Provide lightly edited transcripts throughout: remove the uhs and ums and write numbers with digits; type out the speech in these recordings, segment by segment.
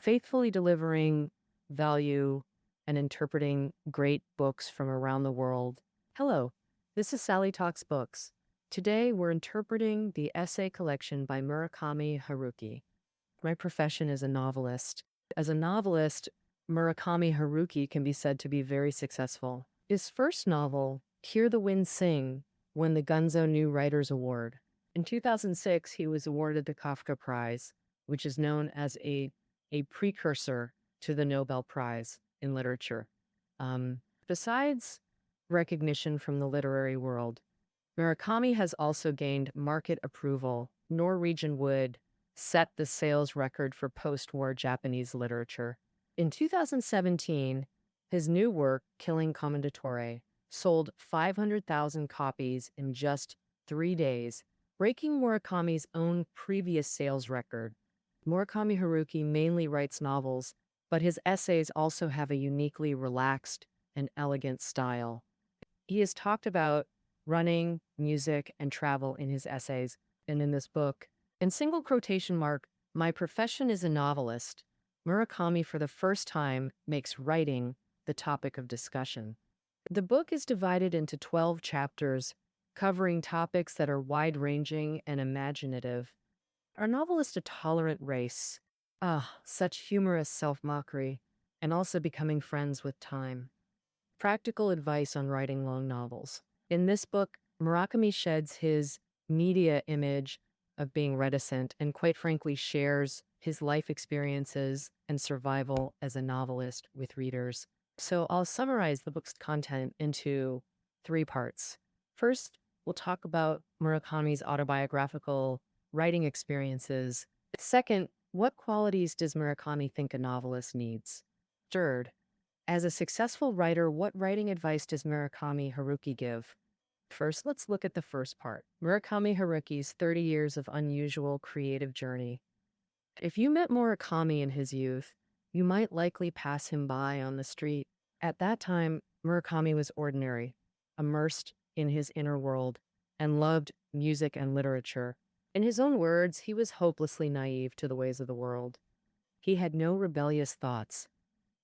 faithfully delivering value and interpreting great books from around the world. Hello, this is Sally Talks Books. Today we're interpreting the essay collection by Murakami Haruki. My profession is a novelist. As a novelist, Murakami Haruki can be said to be very successful. His first novel, Hear the Wind Sing, won the Gunzo New Writers Award. In 2006, he was awarded the Kafka Prize, which is known as a precursor to the Nobel Prize in literature. Besides recognition from the literary world, Murakami has also gained market approval. Norwegian Wood set the sales record for post-war Japanese literature. In 2017, his new work, Killing Commendatore, sold 500,000 copies in just 3 days, breaking Murakami's own previous sales record. Murakami Haruki mainly writes novels, but his essays also have a uniquely relaxed and elegant style. He has talked about running, music, and travel in his essays and in this book. In single quotation mark, my profession is a novelist. Murakami, for the first time, makes writing the topic of discussion. The book is divided into 12 chapters, covering topics that are wide-ranging and imaginative. Are novelists a tolerant race? Ah, such humorous self-mockery, and also becoming friends with time. Practical advice on writing long novels. In this book, Murakami sheds his media image of being reticent and, quite frankly, shares his life experiences and survival as a novelist with readers. So I'll summarize the book's content into 3 parts. First, we'll talk about Murakami's autobiographical writing experiences. Second, what qualities does Murakami think a novelist needs? Third, as a successful writer, what writing advice does Murakami Haruki give? First, let's look at the first part. Murakami Haruki's 30 years of unusual creative journey. If you met Murakami in his youth, you might likely pass him by on the street. At that time, Murakami was ordinary, immersed in his inner world, and loved music and literature. In his own words, he was hopelessly naive to the ways of the world. He had no rebellious thoughts,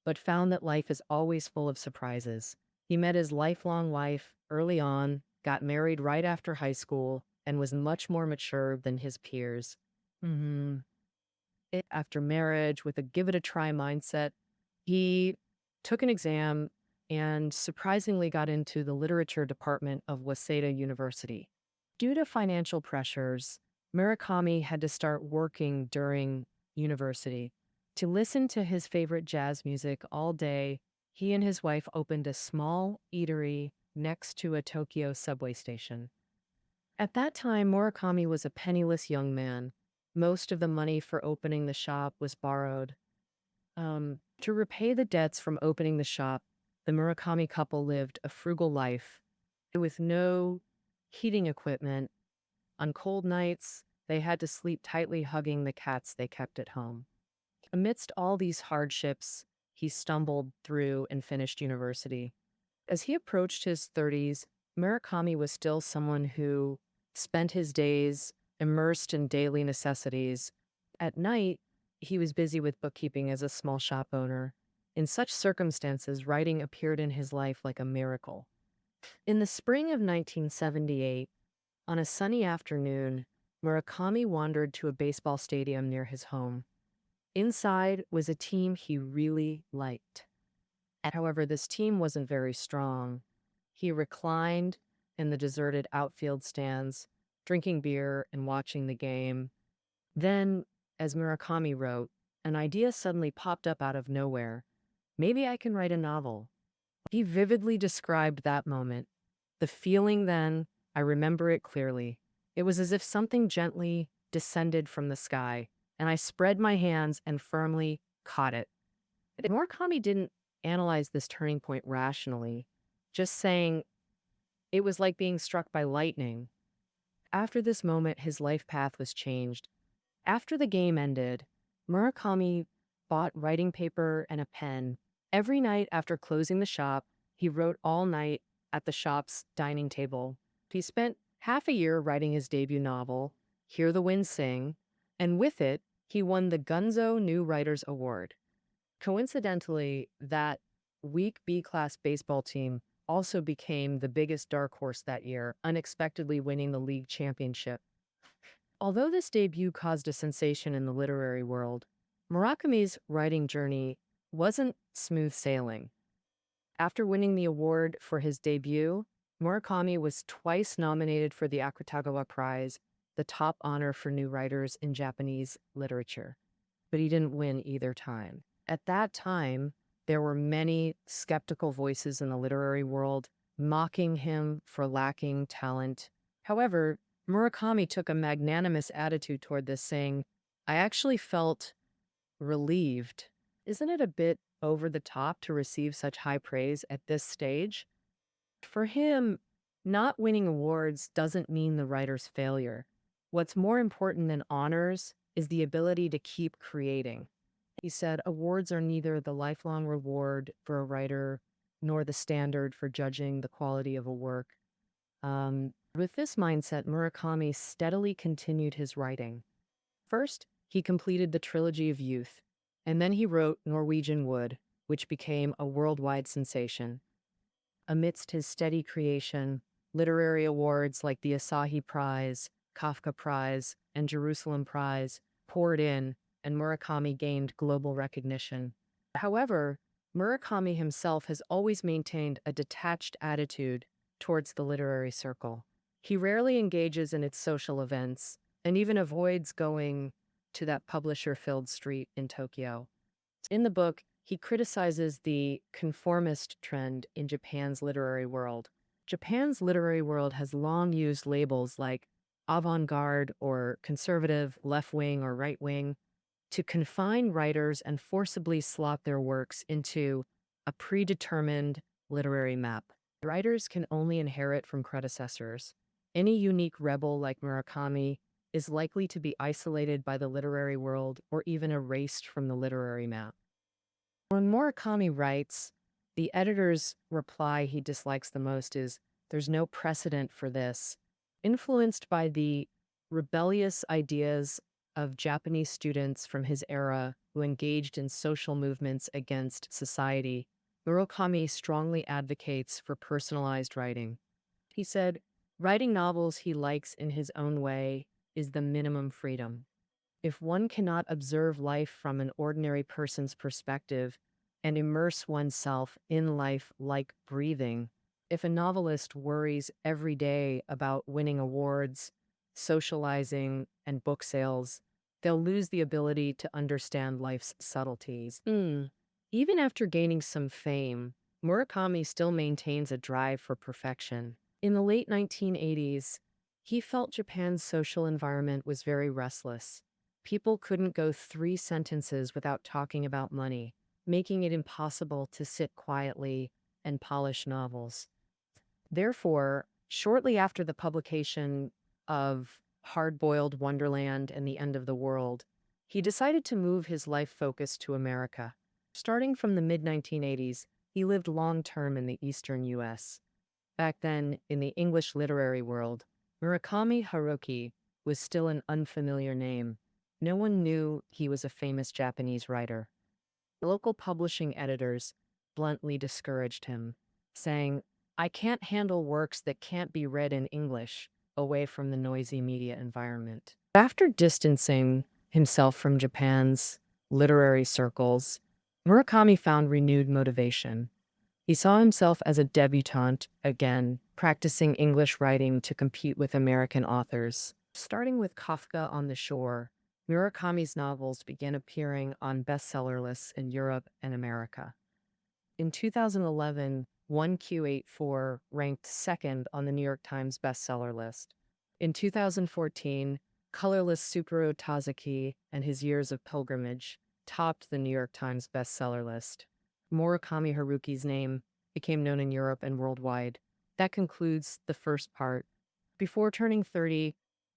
but found that life is always full of surprises. He met his lifelong wife early on, got married right after high school, and was much more mature than his peers. After marriage, with a give-it-a-try mindset, he took an exam and surprisingly got into the literature department of Waseda University. Due to financial pressures, Murakami had to start working during university. To listen to his favorite jazz music all day, he and his wife opened a small eatery next to a Tokyo subway station. At that time, Murakami was a penniless young man. Most of the money for opening the shop was borrowed. To repay the debts from opening the shop, the Murakami couple lived a frugal life with no heating equipment. On cold nights, they had to sleep tightly hugging the cats they kept at home. Amidst all these hardships, he stumbled through and finished university. As he approached his 30s, Murakami was still someone who spent his days immersed in daily necessities. At night, he was busy with bookkeeping as a small shop owner. In such circumstances, writing appeared in his life like a miracle. In the spring of 1978, on a sunny afternoon, Murakami wandered to a baseball stadium near his home. Inside was a team he really liked. However, this team wasn't very strong. He reclined in the deserted outfield stands, drinking beer and watching the game. Then, as Murakami wrote, an idea suddenly popped up out of nowhere. Maybe I can write a novel. He vividly described that moment. The feeling then, I remember it clearly. It was as if something gently descended from the sky, and I spread my hands and firmly caught it. Murakami didn't analyze this turning point rationally, just saying it was like being struck by lightning. After this moment, his life path was changed. After the game ended, Murakami bought writing paper and a pen. Every night after closing the shop, he wrote all night at the shop's dining table. He spent half a year writing his debut novel, Hear the Wind Sing, and with it, He won the Gunzo New Writers Award. Coincidentally, that weak B-class baseball team also became the biggest dark horse that year, unexpectedly winning the league championship. Although this debut caused a sensation in the literary world, Murakami's writing journey wasn't smooth sailing. After winning the award for his debut, Murakami was twice nominated for the Akutagawa Prize, the top honor for new writers in Japanese literature, but he didn't win either time. At that time, there were many skeptical voices in the literary world mocking him for lacking talent. However, Murakami took a magnanimous attitude toward this, saying, I actually felt relieved. Isn't it a bit over the top to receive such high praise at this stage? For him, not winning awards doesn't mean the writer's failure. What's more important than honors is the ability to keep creating. He said, awards are neither the lifelong reward for a writer nor the standard for judging the quality of a work. With this mindset, Murakami steadily continued his writing. First, he completed the trilogy of youth, and then he wrote Norwegian Wood, which became a worldwide sensation. Amidst his steady creation, literary awards like the Asahi Prize, Kafka Prize, and Jerusalem Prize poured in, and Murakami gained global recognition. However, Murakami himself has always maintained a detached attitude towards the literary circle. He rarely engages in its social events, and even avoids going to that publisher-filled street in Tokyo. In the book, he criticizes the conformist trend in Japan's literary world. Japan's literary world has long used labels like avant-garde or conservative, left-wing or right-wing to confine writers and forcibly slot their works into a predetermined literary map. Writers can only inherit from predecessors. Any unique rebel like Murakami is likely to be isolated by the literary world or even erased from the literary map. When Murakami writes, the editor's reply he dislikes the most is, there's no precedent for this. Influenced by the rebellious ideas of Japanese students from his era who engaged in social movements against society, Murakami strongly advocates for personalized writing. He said, writing novels he likes in his own way is the minimum freedom. If one cannot observe life from an ordinary person's perspective and immerse oneself in life like breathing, if a novelist worries every day about winning awards, socializing, and book sales, they'll lose the ability to understand life's subtleties. Even after gaining some fame, Murakami still maintains a drive for perfection. In the late 1980s, he felt Japan's social environment was very restless. People couldn't go 3 sentences without talking about money, making it impossible to sit quietly and polish novels. Therefore, shortly after the publication of Hard-Boiled Wonderland and the End of the World, he decided to move his life focus to America. Starting from the mid-1980s, he lived long-term in the eastern U.S. Back then, in the English literary world, Murakami Haruki was still an unfamiliar name. No one knew he was a famous Japanese writer. Local publishing editors bluntly discouraged him, saying, I can't handle works that can't be read in English away from the noisy media environment. After distancing himself from Japan's literary circles, Murakami found renewed motivation. He saw himself as a debutante again, practicing English writing to compete with American authors. Starting with Kafka on the Shore, Murakami's novels began appearing on bestseller lists in Europe and America. In 2011, 1Q84 ranked second on the New York Times bestseller list. In 2014, colorless Tsukuro Tazaki and His Years of Pilgrimage topped the New York Times bestseller list. Murakami Haruki's name became known in Europe and worldwide. That concludes the first part. Before turning 30,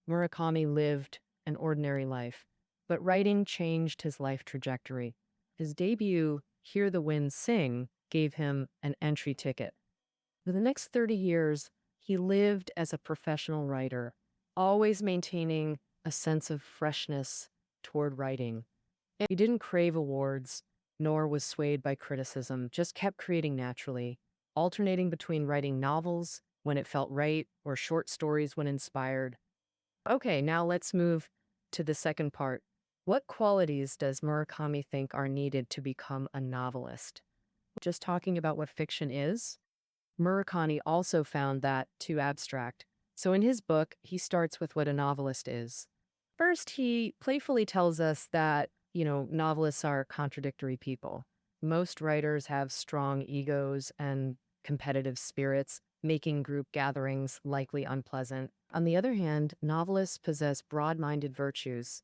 Murakami lived an ordinary life, but writing changed his life trajectory. His debut, Hear the Wind Sing, gave him an entry ticket. For the next 30 years, he lived as a professional writer, always maintaining a sense of freshness toward writing. He didn't crave awards, nor was swayed by criticism, just kept creating naturally, alternating between writing novels when it felt right or short stories when inspired. Okay, now let's move to the second part. What qualities does Murakami think are needed to become a novelist? Just talking about what fiction is? Murakami also found that too abstract. So in his book, he starts with what a novelist is. First, he playfully tells us that, novelists are contradictory people. Most writers have strong egos and competitive spirits, making group gatherings likely unpleasant. On the other hand, novelists possess broad-minded virtues.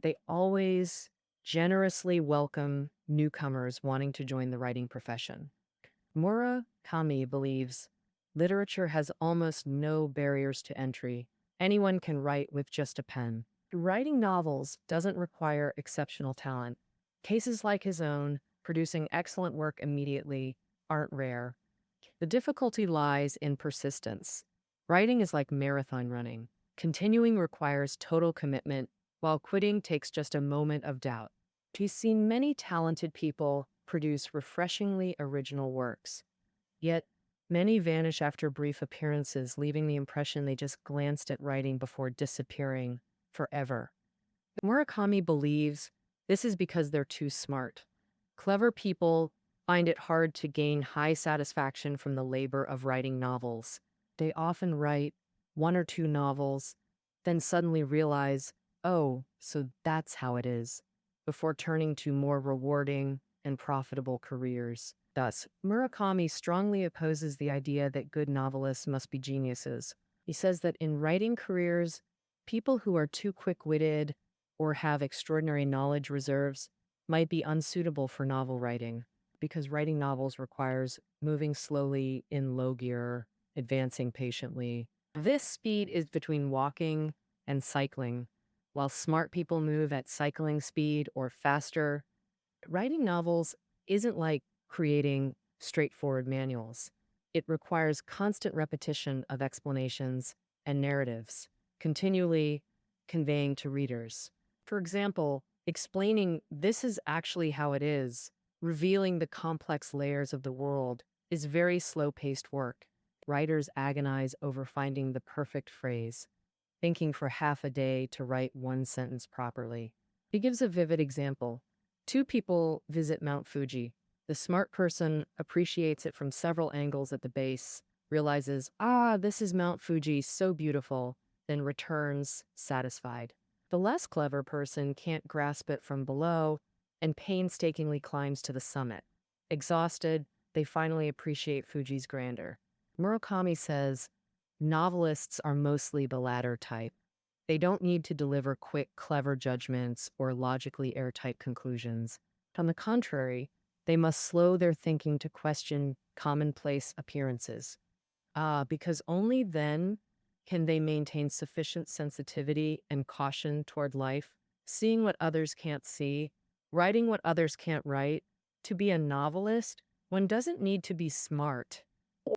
They always generously welcome newcomers wanting to join the writing profession. Murakami believes literature has almost no barriers to entry. Anyone can write with just a pen. Writing novels doesn't require exceptional talent. Cases like his own, producing excellent work immediately, aren't rare. The difficulty lies in persistence. Writing is like marathon running. Continuing requires total commitment, while quitting takes just a moment of doubt. He's seen many talented people produce refreshingly original works. Yet, many vanish after brief appearances, leaving the impression they just glanced at writing before disappearing forever. Murakami believes this is because they're too smart. Clever people find it hard to gain high satisfaction from the labor of writing novels. They often write one or two novels, then suddenly realize, oh, so that's how it is, before turning to more rewarding and profitable careers. Thus, Murakami strongly opposes the idea that good novelists must be geniuses. He says that in writing careers, people who are too quick-witted or have extraordinary knowledge reserves might be unsuitable for novel writing, because writing novels requires moving slowly in low gear, advancing patiently. This speed is between walking and cycling. While smart people move at cycling speed or faster, writing novels isn't like creating straightforward manuals. It requires constant repetition of explanations and narratives, continually conveying to readers. For example, explaining this is actually how it is, revealing the complex layers of the world, is very slow-paced work. Writers agonize over finding the perfect phrase, thinking for half a day to write one sentence properly. He gives a vivid example. Two people visit Mount Fuji. The smart person appreciates it from several angles at the base, realizes, this is Mount Fuji, so beautiful, then returns satisfied. The less clever person can't grasp it from below and painstakingly climbs to the summit. Exhausted, they finally appreciate Fuji's grandeur. Murakami says, novelists are mostly the latter type. They don't need to deliver quick, clever judgments or logically airtight conclusions. On the contrary, they must slow their thinking to question commonplace appearances. Because only then can they maintain sufficient sensitivity and caution toward life, seeing what others can't see, writing what others can't write. To be a novelist, one doesn't need to be smart,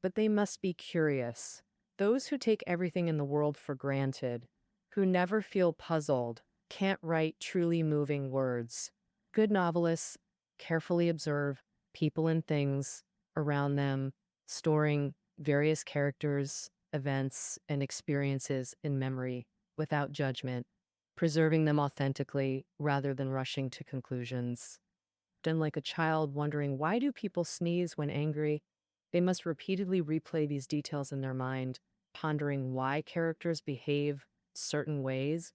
but they must be curious. Those who take everything in the world for granted, who never feel puzzled, can't write truly moving words. Good novelists carefully observe people and things around them, storing various characters, events, and experiences in memory without judgment, preserving them authentically rather than rushing to conclusions. Then, like a child wondering why do people sneeze when angry, they must repeatedly replay these details in their mind, pondering why characters behave certain ways.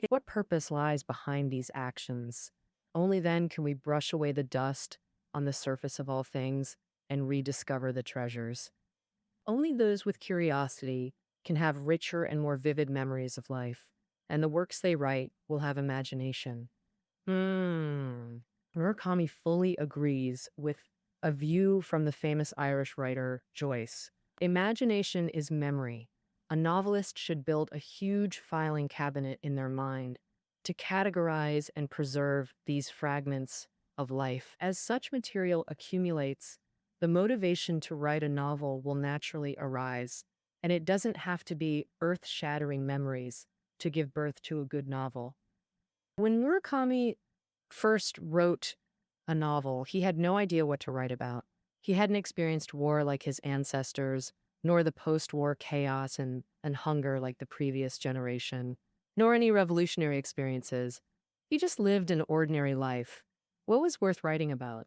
What purpose lies behind these actions? Only then can we brush away the dust on the surface of all things and rediscover the treasures. Only those with curiosity can have richer and more vivid memories of life, and the works they write will have imagination. Murakami fully agrees with a view from the famous Irish writer Joyce. Imagination is memory. A novelist should build a huge filing cabinet in their mind to categorize and preserve these fragments of life. As such material accumulates, the motivation to write a novel will naturally arise, and it doesn't have to be earth-shattering memories to give birth to a good novel. When Murakami first wrote a novel, he had no idea what to write about. He hadn't experienced war like his ancestors, nor the post-war chaos and hunger like the previous generation, nor any revolutionary experiences. He just lived an ordinary life. What was worth writing about?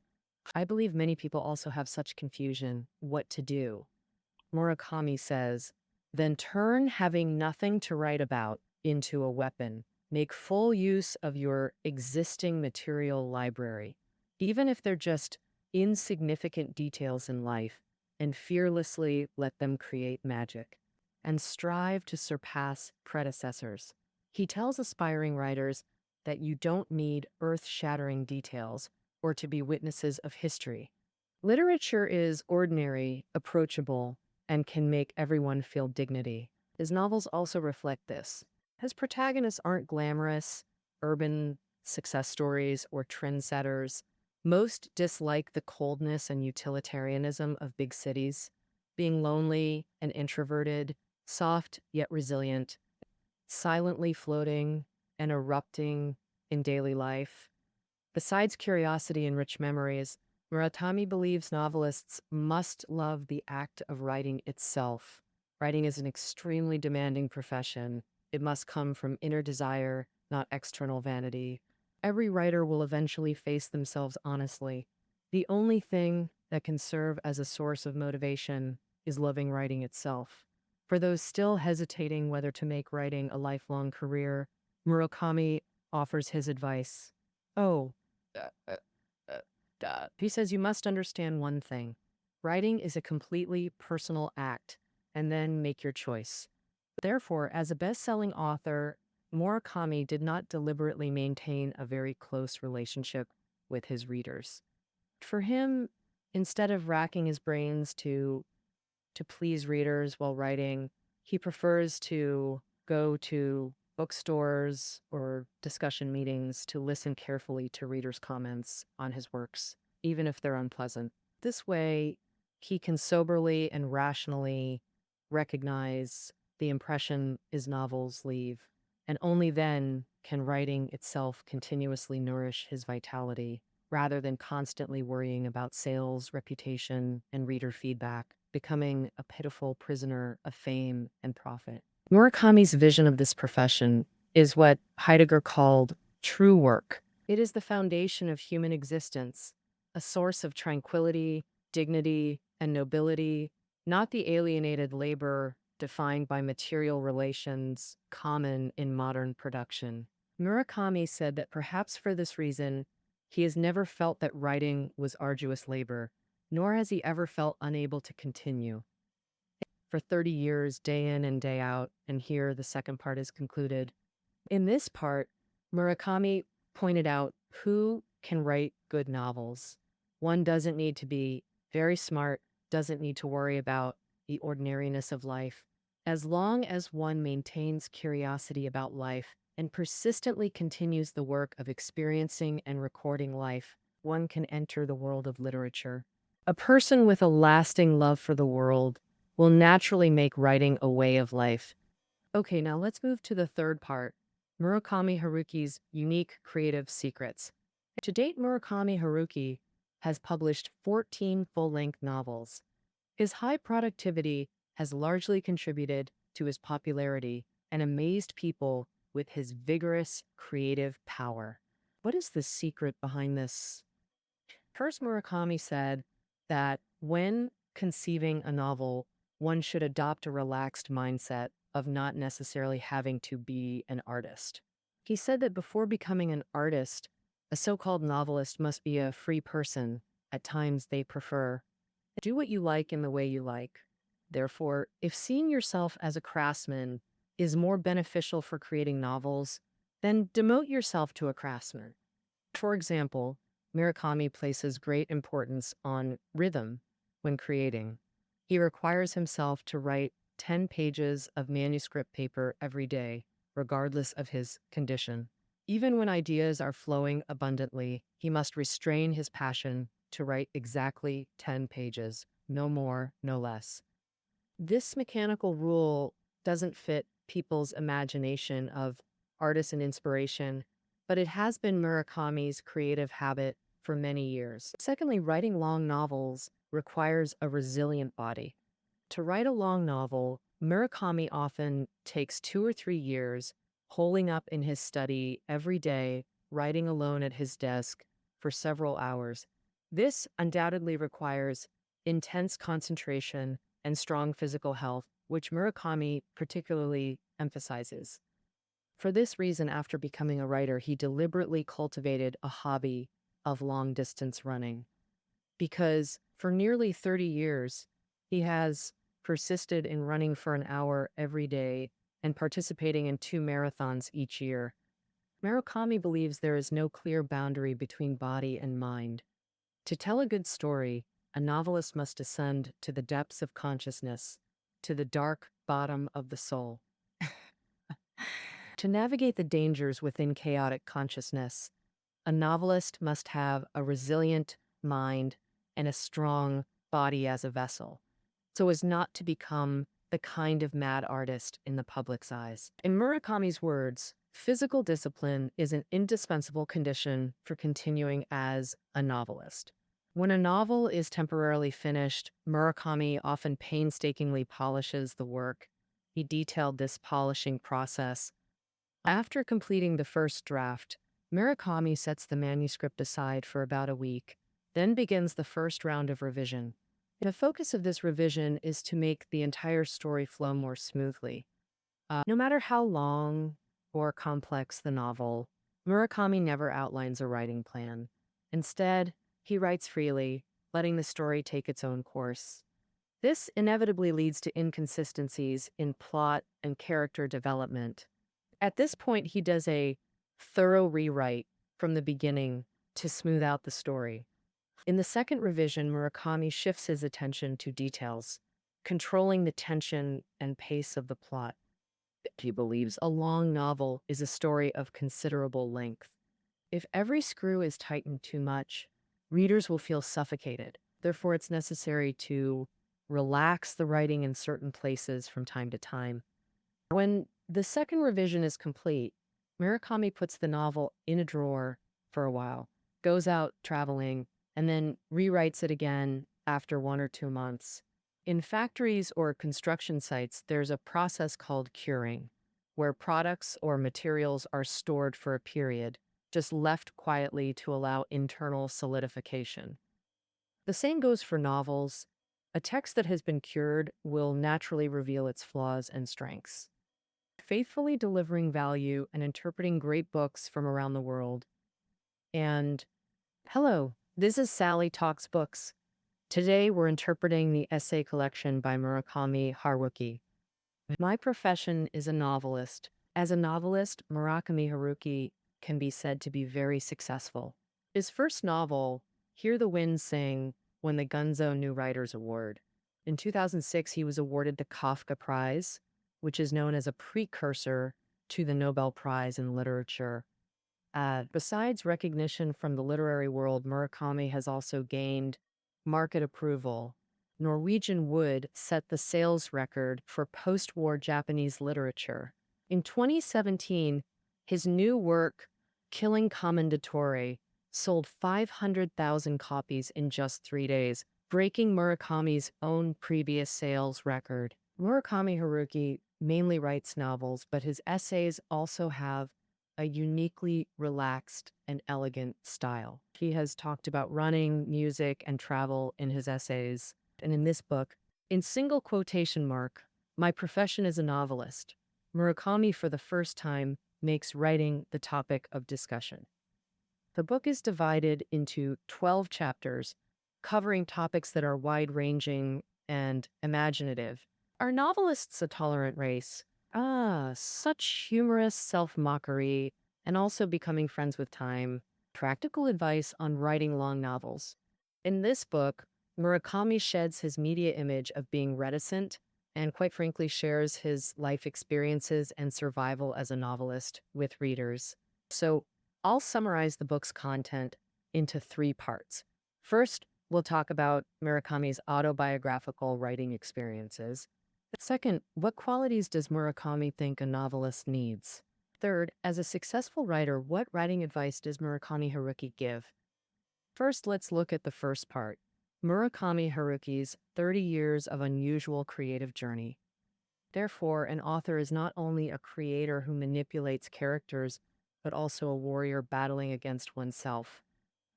I believe many people also have such confusion what to do. Murakami says, then turn having nothing to write about into a weapon. Make full use of your existing material library, even if they're just insignificant details in life, and fearlessly let them create magic, and strive to surpass predecessors. He tells aspiring writers that you don't need earth-shattering details or to be witnesses of history. Literature is ordinary, approachable, and can make everyone feel dignity. His novels also reflect this. His protagonists aren't glamorous, urban success stories or trendsetters. Most dislike the coldness and utilitarianism of big cities, being lonely and introverted, soft yet resilient, silently floating and erupting in daily life. Besides curiosity and rich memories, Murakami believes novelists must love the act of writing itself. Writing is an extremely demanding profession. It must come from inner desire, not external vanity. Every writer will eventually face themselves honestly. The only thing that can serve as a source of motivation is loving writing itself. For those still hesitating whether to make writing a lifelong career, Murakami offers his advice. Oh, uh, uh, he says you must understand one thing. Writing is a completely personal act, and then make your choice. Therefore, as a best-selling author, Murakami did not deliberately maintain a very close relationship with his readers. For him, instead of racking his brains to please readers while writing, he prefers to go to bookstores or discussion meetings to listen carefully to readers' comments on his works, even if they're unpleasant. This way, he can soberly and rationally recognize the impression his novels leave, and only then can writing itself continuously nourish his vitality, rather than constantly worrying about sales, reputation, and reader feedback, becoming a pitiful prisoner of fame and profit. Murakami's vision of this profession is what Heidegger called true work. It is the foundation of human existence, a source of tranquility, dignity, and nobility, not the alienated labor defined by material relations common in modern production. Murakami said that perhaps for this reason, he has never felt that writing was arduous labor, nor has he ever felt unable to continue. For 30 years, day in and day out, and here the second part is concluded. In this part, Murakami pointed out who can write good novels. One doesn't need to be very smart, doesn't need to worry about the ordinariness of life. As long as one maintains curiosity about life and persistently continues the work of experiencing and recording life, one can enter the world of literature. A person with a lasting love for the world will naturally make writing a way of life. Okay, now let's move to the third part, Murakami Haruki's unique creative secrets. To date, Murakami Haruki has published 14 full-length novels. His high productivity has largely contributed to his popularity and amazed people with his vigorous creative power. What is the secret behind this? First, Murakami said that when conceiving a novel, one should adopt a relaxed mindset of not necessarily having to be an artist. He said that before becoming an artist, a so-called novelist must be a free person. At times, they prefer do what you like in the way you like. Therefore, if seeing yourself as a craftsman is more beneficial for creating novels, then demote yourself to a craftsman. For example, Murakami places great importance on rhythm when creating. He requires himself to write 10 pages of manuscript paper every day, regardless of his condition. Even when ideas are flowing abundantly, he must restrain his passion to write exactly 10 pages, no more, no less. This mechanical rule doesn't fit people's imagination of artists and inspiration. but it has been Murakami's creative habit for many years. Secondly, writing long novels requires a resilient body. To write a long novel, Murakami often takes 2 or 3 years, holing up in his study every day, writing alone at his desk for several hours. This undoubtedly requires intense concentration and strong physical health, which Murakami particularly emphasizes. For this reason, after becoming a writer, he deliberately cultivated a hobby of long distance running because for nearly 30 years, he has persisted in running for an hour every day and participating in 2 marathons each year. Murakami believes there is no clear boundary between body and mind. To tell a good story, a novelist must descend to the depths of consciousness, to the dark bottom of the soul. To navigate the dangers within chaotic consciousness, a novelist must have a resilient mind and a strong body as a vessel, so as not to become the kind of mad artist in the public's eyes. In Murakami's words, physical discipline is an indispensable condition for continuing as a novelist. When a novel is temporarily finished, Murakami often painstakingly polishes the work. He detailed this polishing process. After completing the first draft, Murakami sets the manuscript aside for about a week, then begins the first round of revision. The focus of this revision is to make the entire story flow more smoothly. No matter how long or complex the novel, Murakami never outlines a writing plan. Instead, he writes freely, letting the story take its own course. This inevitably leads to inconsistencies in plot and character development. At this point, he does a thorough rewrite from the beginning to smooth out the story. In the second revision, Murakami shifts his attention to details, controlling the tension and pace of the plot. He believes a long novel is a story of considerable length. If every screw is tightened too much, readers will feel suffocated. Therefore, it's necessary to relax the writing in certain places from time to time. When the second revision is complete, Murakami puts the novel in a drawer for a while, goes out traveling, and then rewrites it again after 1 or 2 months. In factories or construction sites, there's a process called curing, where products or materials are stored for a period, just left quietly to allow internal solidification. The same goes for novels. A text that has been cured will naturally reveal its flaws and strengths. Faithfully delivering value and interpreting great books from around the world. And hello, this is Sally Talks Books. Today we're interpreting the essay collection by Murakami Haruki. My profession is a novelist. As a novelist, Murakami Haruki can be said to be very successful. His first novel, Hear the Wind Sing, won the Gunzo New Writers Award. In 2006, he was awarded the Kafka Prize, which is known as a precursor to the Nobel Prize in Literature. Besides recognition from the literary world, Murakami has also gained market approval. Norwegian Wood set the sales record for post-war Japanese literature. In 2017, his new work, Killing Commendatore, sold 500,000 copies in just 3 days, breaking Murakami's own previous sales record. Murakami Haruki mainly writes novels, but his essays also have a uniquely relaxed and elegant style. He has talked about running, music, and travel in his essays. And in this book, in single quotation mark, my profession is a novelist, Murakami for the first time makes writing the topic of discussion. The book is divided into 12 chapters, covering topics that are wide-ranging and imaginative. Are novelists a tolerant race? Such humorous self-mockery, and also becoming friends with time. Practical advice on writing long novels. In this book, Murakami sheds his media image of being reticent and, quite frankly, shares his life experiences and survival as a novelist with readers. So, I'll summarize the book's content into 3 parts. First, we'll talk about Murakami's autobiographical writing experiences. Second, what qualities does Murakami think a novelist needs? Third, as a successful writer, what writing advice does Murakami Haruki give? First, let's look at the first part. Murakami Haruki's 30 years of unusual creative journey. Therefore, an author is not only a creator who manipulates characters, but also a warrior battling against oneself.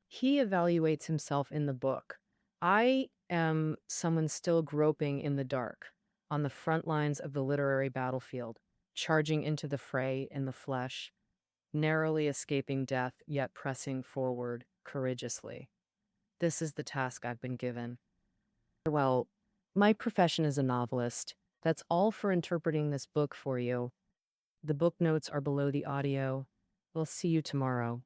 He evaluates himself in the book. I am someone still groping in the dark, on the front lines of the literary battlefield, charging into the fray in the flesh, narrowly escaping death, yet pressing forward courageously. This is the task I've been given. Well, my profession is a novelist. That's all for interpreting this book for you. The book notes are below the audio. We'll see you tomorrow.